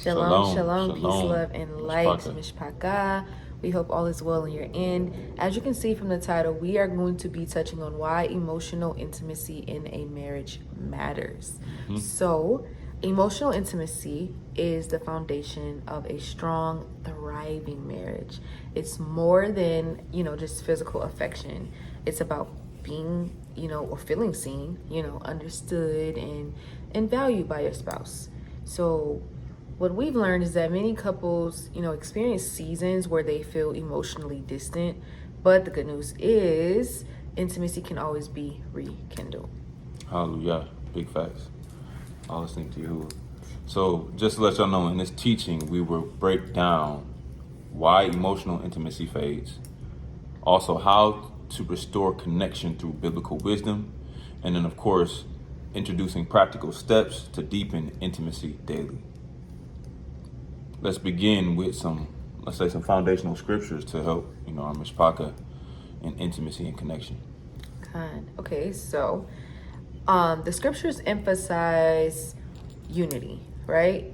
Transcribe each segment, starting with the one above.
Shalom, shalom, peace, Shalom. love, and light. Mishpaka. Mishpaka. We hope all is well in your end. As you can see from the title, we are going to be touching on why emotional intimacy in a marriage matters. So, emotional intimacy is the foundation of a strong, thriving marriage. It's more than, just physical affection. It's about being, or feeling seen, understood and valued by your spouse. So, what we've learned is that many couples, experience seasons where they feel emotionally distant, but the good news is intimacy can always be rekindled. Hallelujah. Big facts. All listening to you. So just to let y'all know, in this teaching, we will break down why emotional intimacy fades, also how to restore connection through biblical wisdom, and then, of course, introducing practical steps to deepen intimacy daily. Let's begin with some foundational scriptures to help, our mishpaka in intimacy and connection. Okay, so the scriptures emphasize unity, right?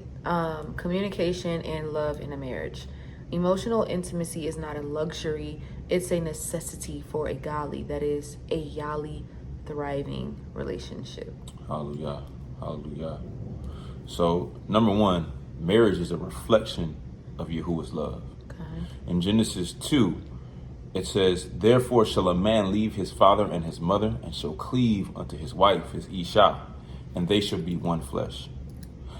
Communication and love in a marriage. Emotional intimacy is not a luxury, it's a necessity for a godly, that is, a yali, thriving relationship. Hallelujah. Hallelujah. So, number one, marriage is a reflection of Yahuwah's love. In Genesis 2, it says, "Therefore shall a man leave his father and his mother, and shall cleave unto his wife, his Isha, and they shall be one flesh."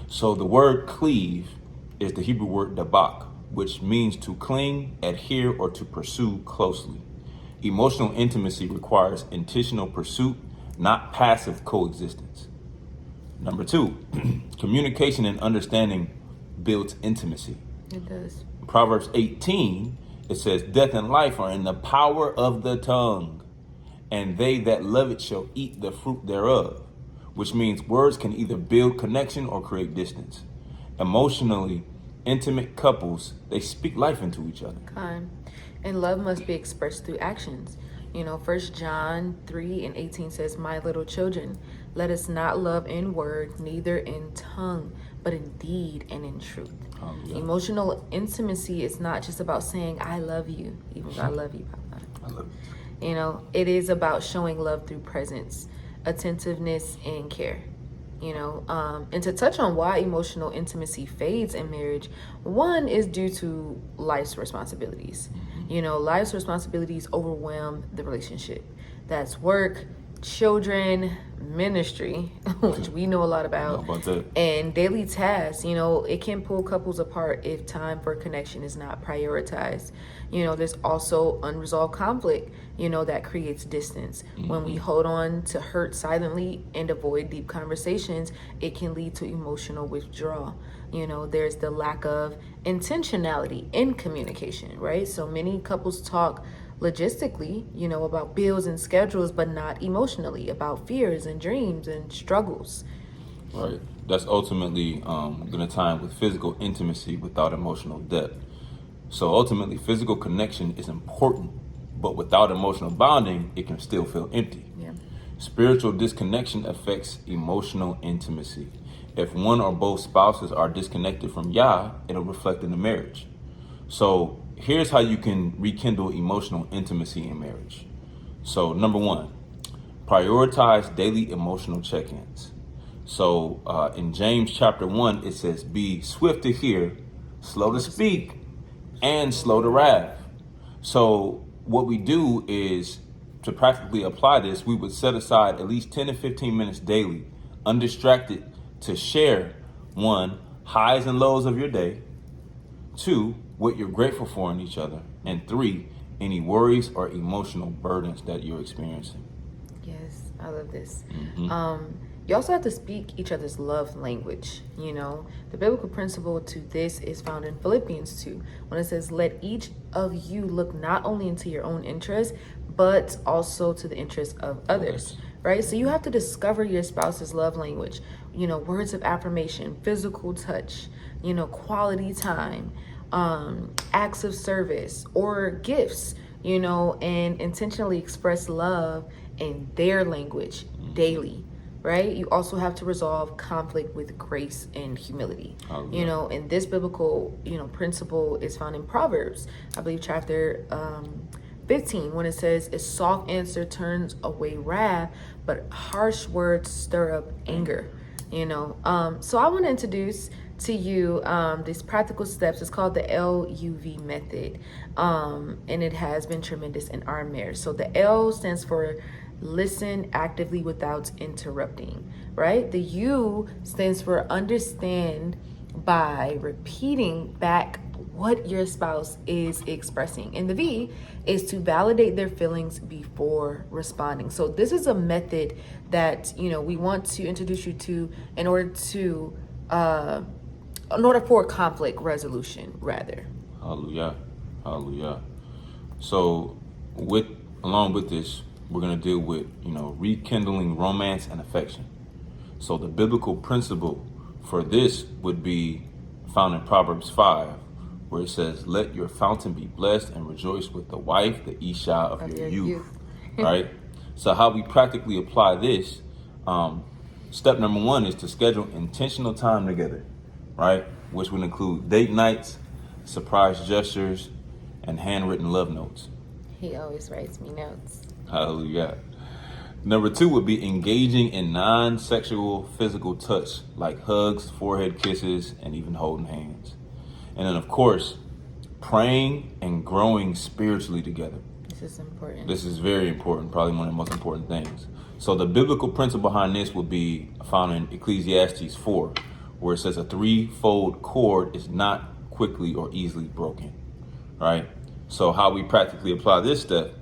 So the word cleave is the Hebrew word dabak, which means to cling, adhere, or to pursue closely. Emotional intimacy requires intentional pursuit, not passive coexistence. Number two, communication and understanding builds intimacy. It does. Proverbs 18, it says, "Death and life are in the power of the tongue, and they that love it shall eat the fruit thereof," which means words can either build connection or create distance. Emotionally intimate couples, they speak life into each other. And love must be expressed through actions. 1 John 3:18 says, "My little children, let us not love in word, neither in tongue, but in deed and in truth." Yeah. Emotional intimacy is not just about saying, "I love you," even though I love you, Papa. I love it. It is about showing love through presence, attentiveness, and care. And to touch on why emotional intimacy fades in marriage, one is due to life's responsibilities. Life's responsibilities overwhelm the relationship. That's work, children, ministry, which we know a lot about that. And daily tasks. It can pull couples apart if time for connection is not prioritized. There's also unresolved conflict, that creates distance. When we hold on to hurt silently and avoid deep conversations, it can lead to emotional withdrawal. There's the lack of intentionality in communication, right? So many couples talk logistically, about bills and schedules, but not emotionally, about fears and dreams and struggles. Right. That's ultimately going to tie in with physical intimacy without emotional depth. So ultimately, physical connection is important, but without emotional bonding, it can still feel empty. Yeah. Spiritual disconnection affects emotional intimacy. If one or both spouses are disconnected from Yah, it'll reflect in the marriage. So here's how you can rekindle emotional intimacy in marriage. So number one, prioritize daily emotional check-ins. So in James chapter 1, it says, "Be swift to hear, slow to speak, and slow to wrath." So what we do is, to practically apply this, we would set aside at least 10 to 15 minutes daily, undistracted, to share, one, highs and lows of your day, two, what you're grateful for in each other, and three, any worries or emotional burdens that you're experiencing. Yes, I love this. You also have to speak each other's love language. The biblical principle to this is found in Philippians 2, when it says, "Let each of you look not only into your own interests, but also to the interests of others." Right? So you have to discover your spouse's love language, words of affirmation, physical touch, quality time, acts of service, or gifts, and intentionally express love in their language daily. right? You also have to resolve conflict with grace and humility. Hallelujah. You know, and this biblical, principle is found in Proverbs, I believe chapter 15, when it says, a soft answer turns away wrath, but harsh words stir up anger. So I want to introduce to you these practical steps. It's called the LUV method, and it has been tremendous in our marriage. So the L stands for listen actively without interrupting, right? The U stands for understand by repeating back what your spouse is expressing. And the V is to validate their feelings before responding. So this is a method that, we want to introduce you to in order for conflict resolution, rather. Hallelujah. Hallelujah. So along with this, we're going to deal with, rekindling romance and affection. So the biblical principle for this would be found in Proverbs 5, where it says, let your fountain be blessed and rejoice with the wife, the Isha of your youth. Right? So how we practically apply this, step number 1 is to schedule intentional time together, right? Which would include date nights, surprise gestures, and handwritten love notes. He always writes me notes. Hallelujah. Number 2 would be engaging in non-sexual physical touch, like hugs, forehead kisses, and even holding hands. And then, of course, praying and growing spiritually together. This is important. This is very important, probably one of the most important things. So the biblical principle behind this would be found in Ecclesiastes 4, where it says a threefold cord is not quickly or easily broken, right? So how we practically apply this step: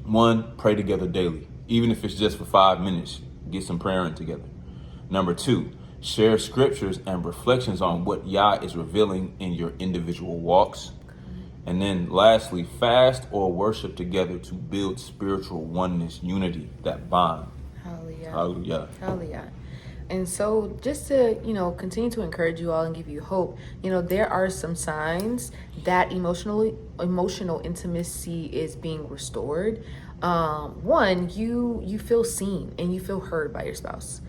1, pray together daily. Even if it's just for 5 minutes, get some prayer in together. Number 2, share scriptures and reflections on what Yah is revealing in your individual walks. And then lastly, fast or worship together to build spiritual oneness, unity, that bond. Hallelujah. Hallelujah. Hallelujah. And so just to, continue to encourage you all and give you hope, there are some signs that emotional intimacy is being restored. 1, you feel seen and you feel heard by your spouse.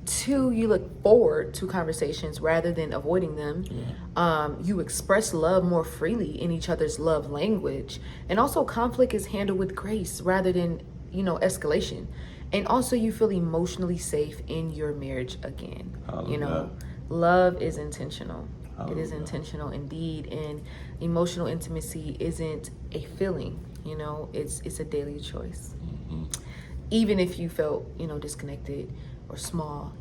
2, you look forward to conversations rather than avoiding them. You express love more freely in each other's love language. And also conflict is handled with grace rather than, escalation. And also you feel emotionally safe in your marriage again. Love is intentional. It is intentional indeed. And emotional intimacy isn't a feeling, it's a daily choice. Even if you felt, disconnected or small,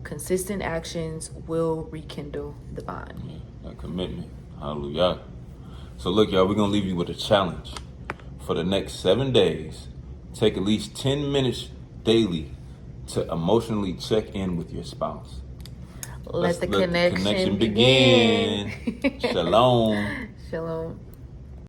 consistent actions will rekindle the bond. That commitment. Hallelujah. So look, y'all, we're going to leave you with a challenge. For the next 7 days, take at least 10 minutes daily to emotionally check in with your spouse. Let the connection begin. Shalom. Shalom.